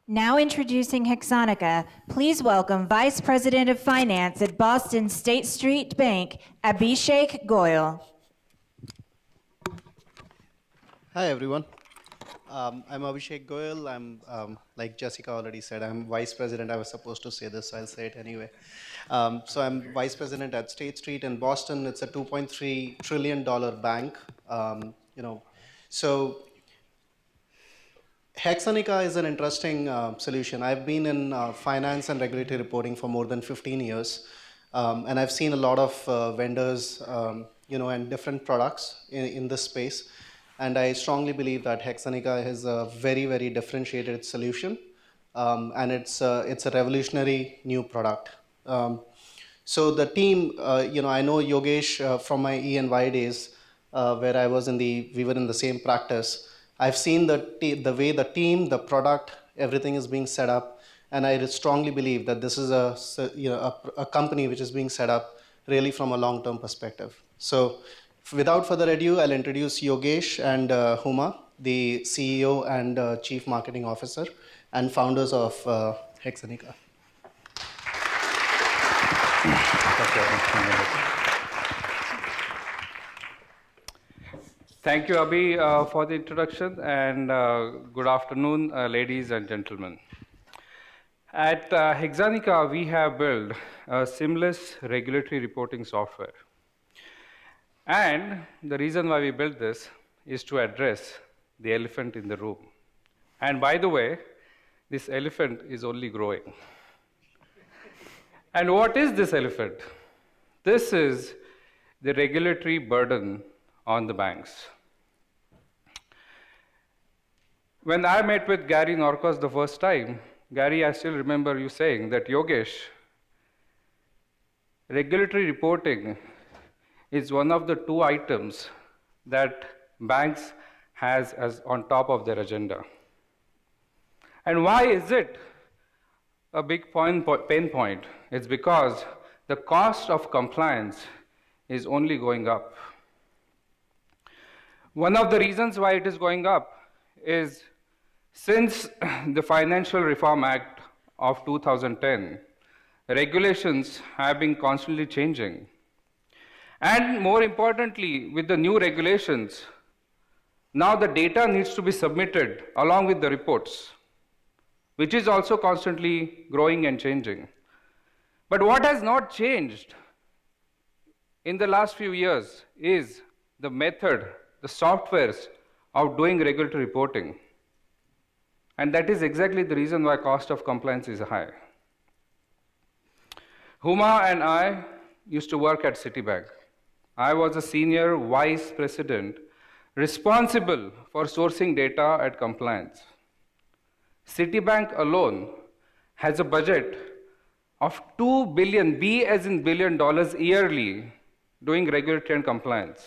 Now introducing Hexanika, please welcome Vice President of Finance at Boston State Street Bank, ARisTech Goyal. Hi, everyone. I'm Abhishek Goyal. Like Jessica already said, I'm Vice President. I was supposed to say this, so I'll say it anyway. So I'm Vice President at State Street in Boston. It's a $2.3 trillion bank. So Hexanika is an interesting solution. I've been in finance and regulatory reporting for more than 15 years, and I've seen a lot of vendors, and different products in this space. And I strongly believe that Hexanika is a very, very differentiated solution, and it's a revolutionary new product. So the team, I know Yogesh from my E&Y days, where we were in the same practice. I've seen the way the team, the product, everything is being set up, and I strongly believe that this is a company which is being set up really from a long-term perspective. So without further ado, I'll introduce Yogesh and Huma, the CEO and Chief Marketing Officer and founders of Hexanika. Thank you, Abhi, for the introduction, and good afternoon, ladies and gentlemen. At Hexanika, we have built a seamless regulatory reporting software. And the reason why we built this is to address the elephant in the room. And by the way, this elephant is only growing. And what is this elephant? This is the regulatory burden on the banks. When I met with Gary Norcos the first time, Gary, I still remember you saying that, Yogesh, regulatory reporting is one of the two items that banks has as on top of their agenda. And why is it a big pain point? It's because the cost of compliance is only going up. One of the reasons why it is going up is since the Financial Reform Act of 2010, regulations have been constantly changing. And more importantly, with the new regulations, now the data needs to be submitted along with the reports, which is also constantly growing and changing. But what has not changed in the last few years is the method, the softwares of doing regulatory reporting. And that is exactly the reason why cost of compliance is high. Huma and I used to work at Citibank. I was a senior vice president responsible for sourcing data at compliance. Citibank alone has a budget of $2 billion, B as in billion dollars yearly, doing regulatory and compliance.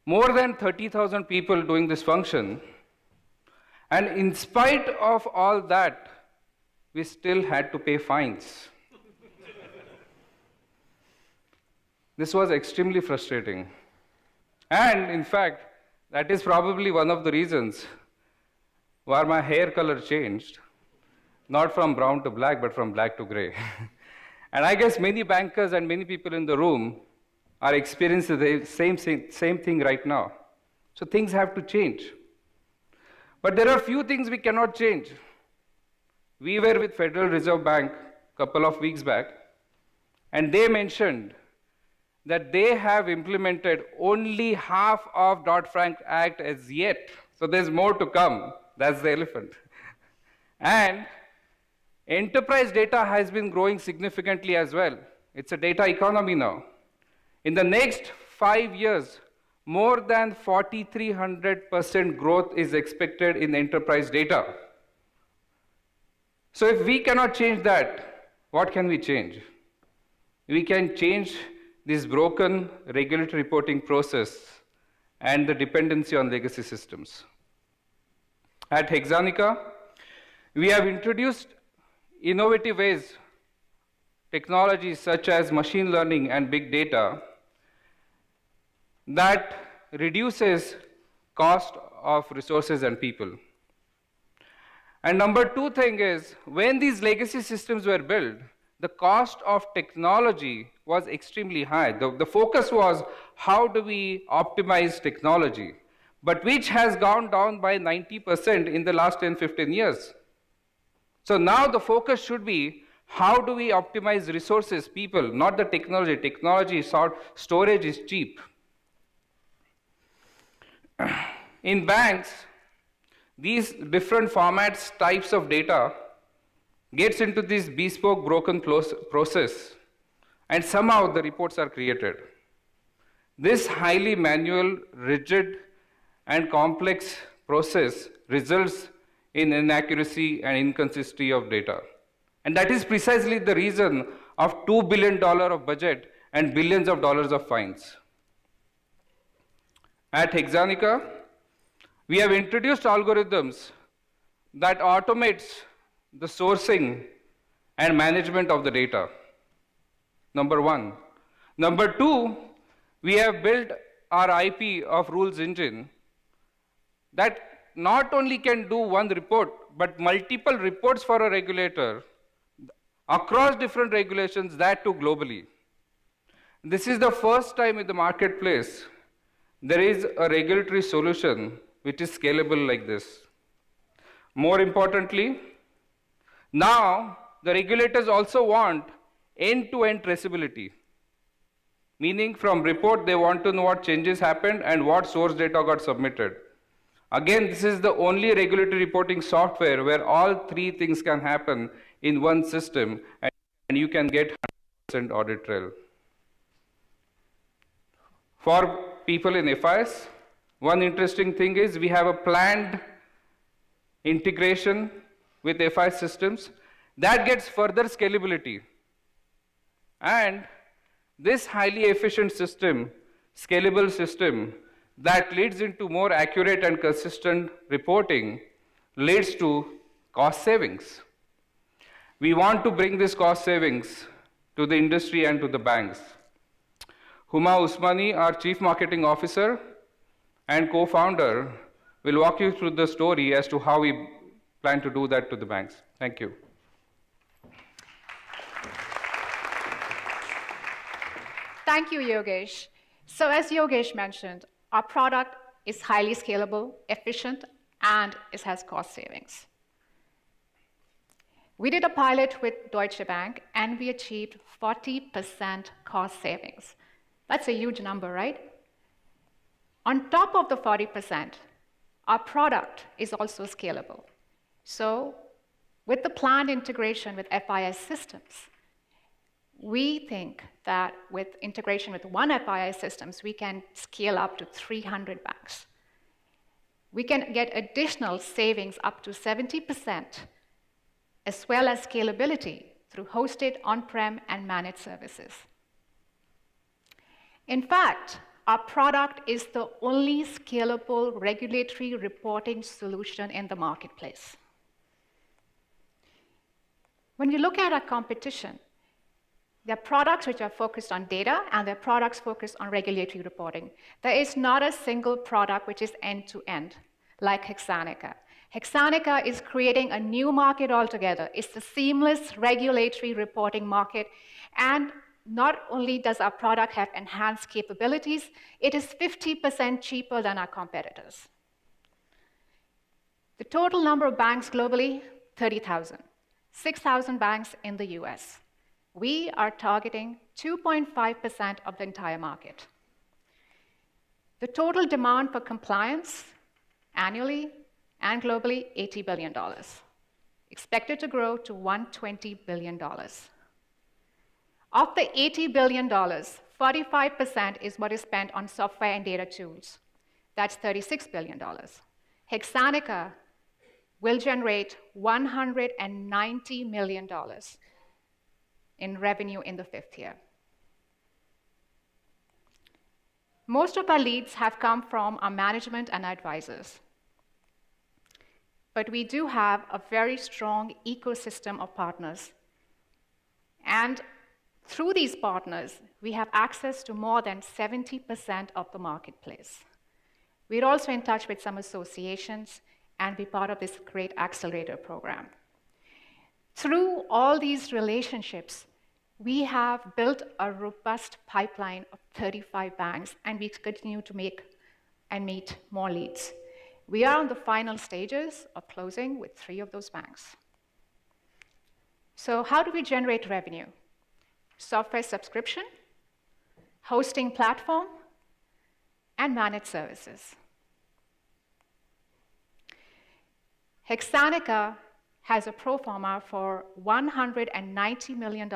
More than 30,000 people doing this function, and in spite of all that, we still had to pay fines. This was extremely frustrating. And in fact, that is probably one of the reasons why my hair color changed, not from brown to black, but from black to gray. And I guess many bankers and many people in the room are experiencing the same thing right now. So things have to change. But there are few things we cannot change. We were with Federal Reserve Bank a couple of weeks back, and they mentioned that they have implemented only half of Dodd-Frank Act as yet. So there's more to come. That's the elephant. And enterprise data has been growing significantly as well. It's a data economy now. In the next 5 years, more than 4,300% growth is expected in enterprise data. So if we cannot change that, what can we change? We can change this broken regulatory reporting process and the dependency on legacy systems. At Hexanika, we have introduced innovative ways, technologies such as machine learning and big data, that reduces cost of resources and people. And number two thing is, when these legacy systems were built, the cost of technology was extremely high. The focus was, how do we optimize technology? But which has gone down by 90% in the last 10, 15 years. So now the focus should be, how do we optimize resources, people, not the technology. Technology, storage is cheap. In banks, these different formats, types of data gets into this bespoke broken process, and somehow the reports are created. This highly manual, rigid, and complex process results in inaccuracy and inconsistency of data. And that is precisely the reason of $2 billion of budget and billions of dollars of fines. At Hexanika, we have introduced algorithms that automates the sourcing and management of the data. Number one. Number two, we have built our IP of rules engine that not only can do one report, but multiple reports for a regulator across different regulations, that too globally. This is the first time in the marketplace there is a regulatory solution which is scalable like this. More importantly, now the regulators also want end-to-end traceability, meaning from report they want to know what changes happened and what source data got submitted. Again, this is the only regulatory reporting software where all three things can happen in one system, and you can get 100% audit trail. For people in FIS, one interesting thing is we have a planned integration with FIS systems that gets further scalability. And this highly efficient system, scalable system, that leads into more accurate and consistent reporting leads to cost savings. We want to bring this cost savings to the industry and to the banks. Huma Usmani, our Chief Marketing Officer and co-founder, will walk you through the story as to how we plan to do that to the banks. Thank you. Thank you, Yogesh. So as Yogesh mentioned, our product is highly scalable, efficient, and it has cost savings. We did a pilot with Deutsche Bank, and we achieved 40% cost savings. That's a huge number, right? On top of the 40%, our product is also scalable. So with the planned integration with FIS systems, we think that with integration with one FIS systems, we can scale up to 300 banks. We can get additional savings up to 70%, as well as scalability through hosted on-prem and managed services. In fact, our product is the only scalable regulatory reporting solution in the marketplace. When you look at our competition, there are products which are focused on data, and there are products focused on regulatory reporting. There is not a single product which is end-to-end, like Hexanika. Hexanika is creating a new market altogether. It's the seamless regulatory reporting market, and not only does our product have enhanced capabilities, it is 50% cheaper than our competitors. The total number of banks globally, 30,000. 6,000 banks in the US. We are targeting 2.5% of the entire market. The total demand for compliance annually and globally, $80 billion. Expected to grow to $120 billion. Of the $80 billion, 45% is what is spent on software and data tools. That's $36 billion. Hexanika will generate $190 million in revenue in the 5th year. Most of our leads have come from our management and advisors. But we do have a very strong ecosystem of partners. And through these partners, we have access to more than 70% of the marketplace. We're also in touch with some associations, and be part of this great accelerator program. Through all these relationships, we have built a robust pipeline of 35 banks, and we continue to make and meet more leads. We are on the final stages of closing with 3 of those banks. So how do we generate revenue? Software subscription, hosting platform, and managed services. Hexanika has a pro forma for $190 million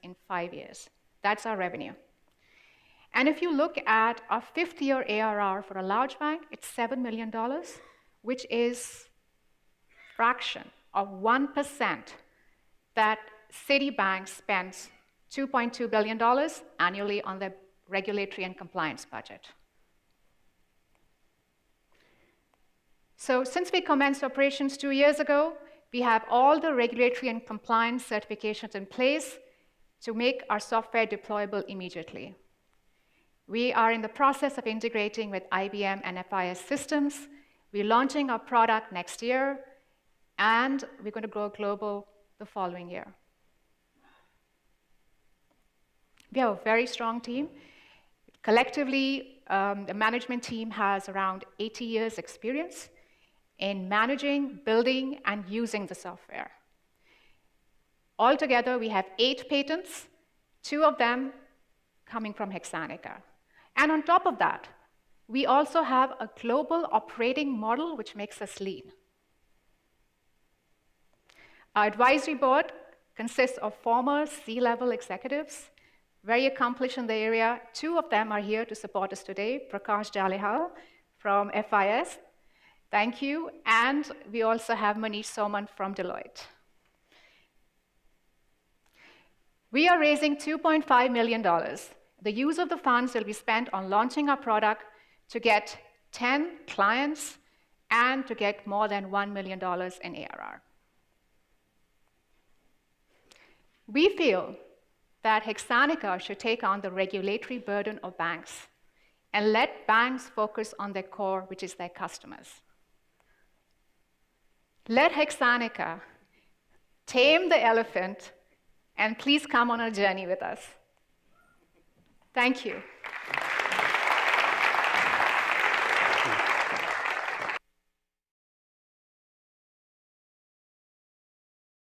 in 5 years. That's our revenue. And if you look at our 5th-year ARR for a large bank, it's $7 million, which is a fraction of 1% that Citibank spends $2.2 billion annually on their regulatory and compliance budget. So since we commenced operations 2 years ago, we have all the regulatory and compliance certifications in place to make our software deployable immediately. We are in the process of integrating with IBM and FIS systems. We're launching our product next year, and we're going to go global the following year. We have a very strong team. Collectively, the management team has around 80 years' experience in managing, building, and using the software. Altogether, we have 8 patents, 2 of them coming from Hexanika. And on top of that, we also have a global operating model which makes us lean. Our advisory board consists of former C-level executives, very accomplished in the area. 2 of them are here to support us today, Prakash Jalihal from FIS. Thank you. And we also have Manish Soman from Deloitte. We are raising $2.5 million. The use of the funds will be spent on launching our product to get 10 clients and to get more than $1 million in ARR. We feel that Hexanika should take on the regulatory burden of banks and let banks focus on their core, which is their customers. Let Hexanika tame the elephant, and please come on a journey with us. Thank you.